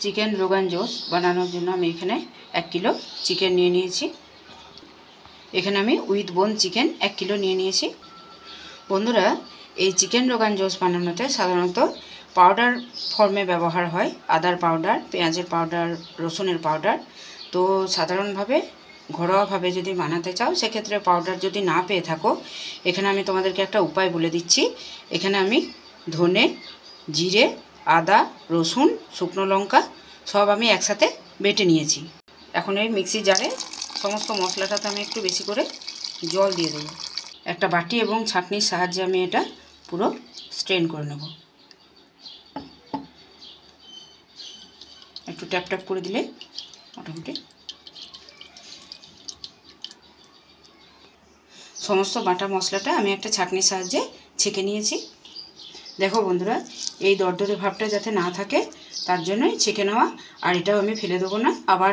Chicken rogan জোস বানানোর জন্য আমি এখানে 1 কিলো চিকেন নিয়ে নিয়েছি। এখানে আমি উইথ বোন চিকেন 1 কিলো নিয়ে নিয়েছি। বন্ধুরা, এই চিকেন রোগান জোস বানানোতে সাধারণত পাউডার ফর্মে ব্যবহার হয়, আদার পাউডার, পেঁয়াজের পাউডার, রসুনের পাউডার। তো সাধারণভাবে ঘরোয়াভাবে যদি বানাতে চাও সেক্ষেত্রে পাউডার যদি না পেয়ে থাকো, এখানে আমি তোমাদেরকে একটা উপায় বলে দিচ্ছি। এখানে আমি ধনে, জিরে, আদা, রসুন, শুকনো লঙ্কা সব আমি একসাথে বেটে নিয়েছি। এখন এই মিক্সি জারে সমস্ত মশলাটাতে আমি একটু বেশি করে জল দিয়ে দেবো। একটা বাটি এবং ছাঁকনির সাহায্যে আমি এটা পুরো স্ট্রেন করে নেব। একটু ট্যাপ ট্যাপ করে দিলে মোটামুটি সমস্ত বাটা মশলাটা আমি একটা ছাঁকনির সাহায্যে ছেঁকে নিয়েছি। দেখো বন্ধুরা, এই দরদরে ভাবটা যাতে না থাকে তার জন্যই ছেঁকে নেওয়া। আর এটাও আমি ফেলে দেবো না, আবার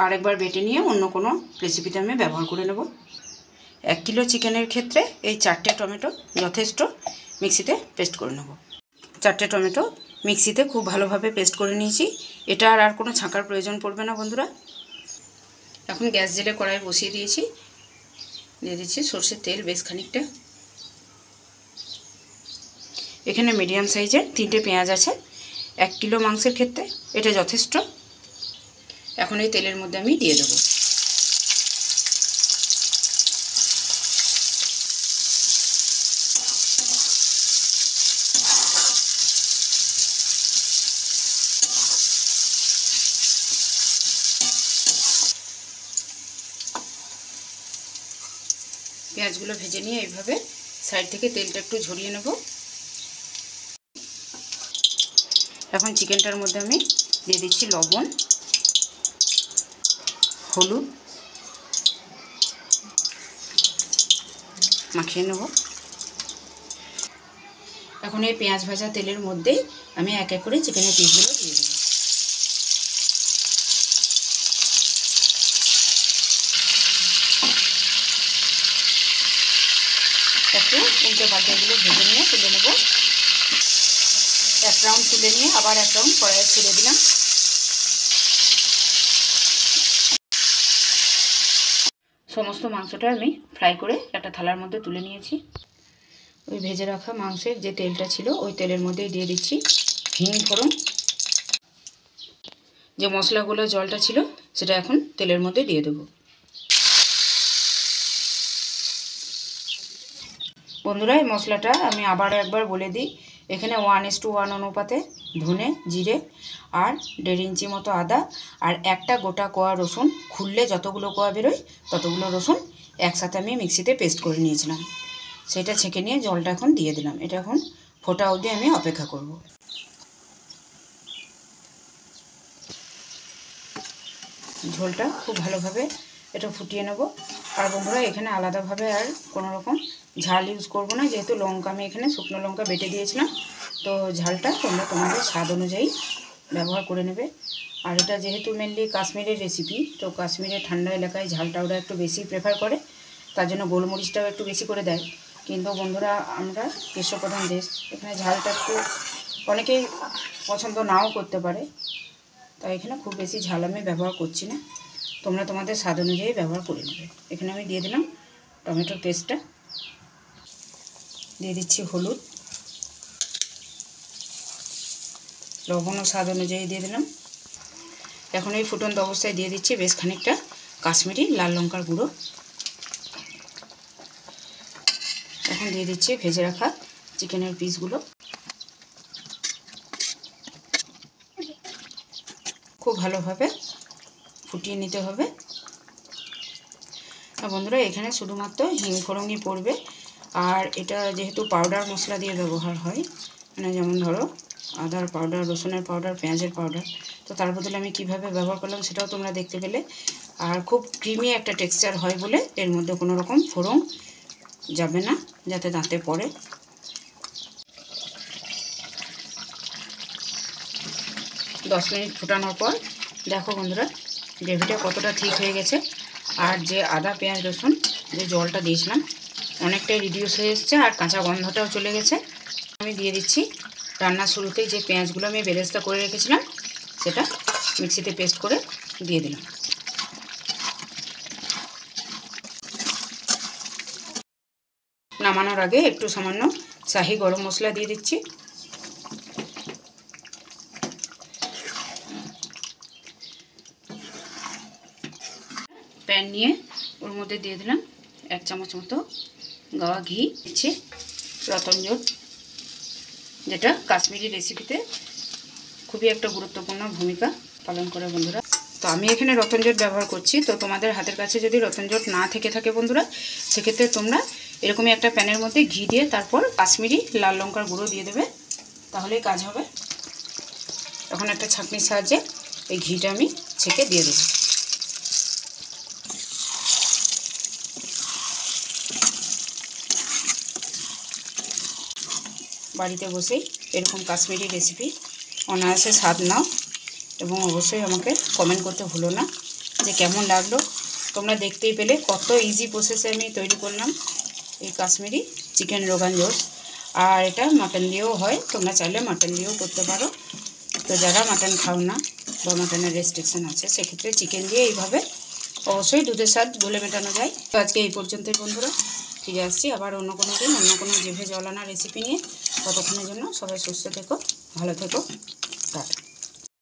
আরেকবার বেটে নিয়ে অন্য কোনো রেসিপিতে আমি ব্যবহার করে নেব। 1 কিলো চিকেনের ক্ষেত্রে এই 4টে টমেটো যথেষ্ট, মিক্সিতে পেস্ট করে নেব। 4টে টমেটো মিক্সিতে খুব ভালোভাবে পেস্ট করে নিয়েছি। এটা আর কোনো ছাঁকার প্রয়োজন পড়বে না বন্ধুরা। এখন গ্যাস জেলে কড়াই বসিয়ে দিয়েছি, দিয়ে দিচ্ছি সরষের তেল বেশ খানিকটা। এখানে মিডিয়াম সাইজের 3টে পেঁয়াজ আছে। 1 কিলো মাংসের ক্ষেত্রে এটা যথেষ্ট। এখন এই তেলের মধ্যে আমি দিয়ে দেবো। পেঁয়াজগুলো ভেজে নিয়ে এইভাবে সাইড থেকে তেলটা একটু ঝরিয়ে নেব। এখন চিকেনটার মধ্যে আমি দিয়ে দিচ্ছি লবণ, হলুদ, মাখিয়ে নেব। এখন এই পেঁয়াজ ভাজা তেলের মধ্যেই আমি এক এক করে চিকেনের পিসগুলো দিয়ে দেব। একটু উল্টে পাল্টে এগুলো ভেজে নিয়ে তুলে নেব। 1 রাউন্ড তুলে নিয়ে আবার 1 রাউন্ড কড়াইয়ে ছেড়ে দিলাম। সমস্ত মাংসটা আমি ফ্রাই করে একটা থালার মধ্যে তুলে নিয়েছি। ওই ভেজে রাখা মাংসের যে তেলটা ছিল ওই তেলের মধ্যেই দিয়ে দিচ্ছি হিং ফোড়ন। যে মশলাগুলো জলটা ছিল সেটা এখন তেলের মধ্যে দিয়ে দেবো। বন্ধুরা, এই মশলাটা আমি আবার একবার বলে দিই। এখানে 1:1 অনুপাতে ধনে, জিরে আর 1.5 ইঞ্চি মতো আদা আর একটা গোটা কোয়া রসুন, খুললে যতগুলো কোয়া বেরোয় ততগুলো রসুন একসাথে আমি মিক্সিতে পেস্ট করে নিয়েছিলাম। সেটা ছেঁকে নিয়ে জলটা এখন দিয়ে দিলাম। এটা এখন ফোটা অবধি আমি অপেক্ষা করব। ঝোলটা খুব ভালোভাবে এটা ফুটিয়ে নেব। আর বন্ধুরা, এখানে আলাদাভাবে আর কোনো রকম ঝাল ইউজ করব না, যেহেতু লঙ্কা আমি এখানে শুকনো লঙ্কা বেটে দিয়েছিলাম। তো ঝালটা তোমরা তোমাদের স্বাদ অনুযায়ী ব্যবহার করে নেবে। আর এটা যেহেতু মেনলি কাশ্মীরের রেসিপি, তো কাশ্মীরের ঠান্ডা এলাকায় ঝালটা ওরা একটু বেশি প্রেফার করে, তার জন্য গোলমরিচটাও একটু বেশি করে দেয়। কিন্তু বন্ধুরা, আমরা গ্রীষ্মপ্রধান দেশ, এখানে ঝালটা একটু অনেকেই পছন্দ নাও করতে পারে, তাই এখানে খুব বেশি ঝাল আমি ব্যবহার করছি না। তোমরা তোমাদের স্বাদ অনুযায়ী ব্যবহার করে নেবে। এখানে আমি দিয়ে দিলাম টমেটোর পেস্টটা, দিয়ে দিচ্ছি হলুদ, লবণ ও স্বাদ অনুযায়ী দিয়ে দিলাম। এখন এই ফুটন্ত অবস্থায় দিয়ে দিচ্ছি বেশ খানিকটা কাশ্মীরি লাল লঙ্কার গুঁড়ো। এখন দিয়ে দিচ্ছি ভেজে রাখা চিকেনের পিসগুলো। খুব ভালোভাবে ফুটিয়ে নিতে হবে। আর বন্ধুরা, এখানে শুধুমাত্র হিং ফোড়নই পড়বে। আর এটা যেহেতু পাউডার মশলা দিয়ে ব্যবহার হয়, মানে যেমন ধরো আদার পাউডার, রসুনের পাউডার, পেঁয়াজের পাউডার, তো তার বদলে আমি কিভাবে ব্যবহার করলাম সেটাও তোমরা দেখতে পেলে। আর খুব ক্রিমি একটা টেক্সচার হয় বলে এর মধ্যে কোনো রকম ফোড়ন যাবে না, যাতে দাঁতে পড়ে। দশ মিনিট ফোটানোর পর দেখো বন্ধুরা, গ্রেভিটা কতটা ঠিক হয়ে গেছে। আর যে আদা, পেঁয়াজ, রসুন যে জলটা দিয়েছিলাম অনেকটাই রিডিউস হয়ে এসছে, আর কাঁচা গন্ধটাও চলে গেছে। আমি দিয়ে দিচ্ছি রান্নার শুরুতেই যে পেঁয়াজগুলো আমি বেরেস্তা করে রেখেছিলাম সেটা মিক্সিতে পেস্ট করে দিয়ে দিলাম। নামানোর আগে একটু সামান্য শাহি গরম মশলা দিয়ে দিচ্ছি। প্যান নিয়ে ওর মধ্যে দিয়ে দিলাম 1 চামচ মতো গাওয়া ঘি। দিচ্ছি রতনজোড়, যেটা কাশ্মীরি রেসিপিতে খুবই একটা গুরুত্বপূর্ণ ভূমিকা পালন করে বন্ধুরা। তো আমি এখানে রতনজোড় ব্যবহার করছি। তো তোমাদের হাতের কাছে যদি রতনজোড় না থেকে থাকে বন্ধুরা, সেক্ষেত্রে তোমরা এরকমই একটা প্যানের মধ্যে ঘি দিয়ে তারপর কাশ্মীরি লাল লঙ্কার গুঁড়ো দিয়ে দেবে, তাহলেই কাজ হবে। এখন একটা ছাঁকনির সাহায্যে এই ঘিটা আমি ছেঁকে দিয়ে দেবো। বাড়িতে বসেই এরকম কাশ্মীরি রেসিপি অনায়াসে স্বাদ নাও, এবং অবশ্যই আমাকে কমেন্ট করতে ভুলো না যে কেমন লাগলো। তোমরা দেখতেই পেলে কত ইজি প্রসেসে আমি তৈরি করলাম এই কাশ্মীরি চিকেন রোগান জোশ। আর এটা মাটন দিয়েও হয়, তোমরা চাইলে মাটন দিয়েও করতে পারো। তো যারা মাটন খাও না বা মাটনের রেস্ট্রিকশান আছে, সেক্ষেত্রে চিকেন দিয়ে এইভাবে অবশ্যই দুধের স্বাদ গুলে মেটানো যায়। তো আজকে এই পর্যন্তই বন্ধুরা, ফিরে আসছি আবার অন্য কোনো দিন অন্য কোনো জিভে জল আনা রেসিপি নিয়ে। ততক্ষণের জন্য সবাই সুস্থ থেকো, ভালো থেকো, টাটা।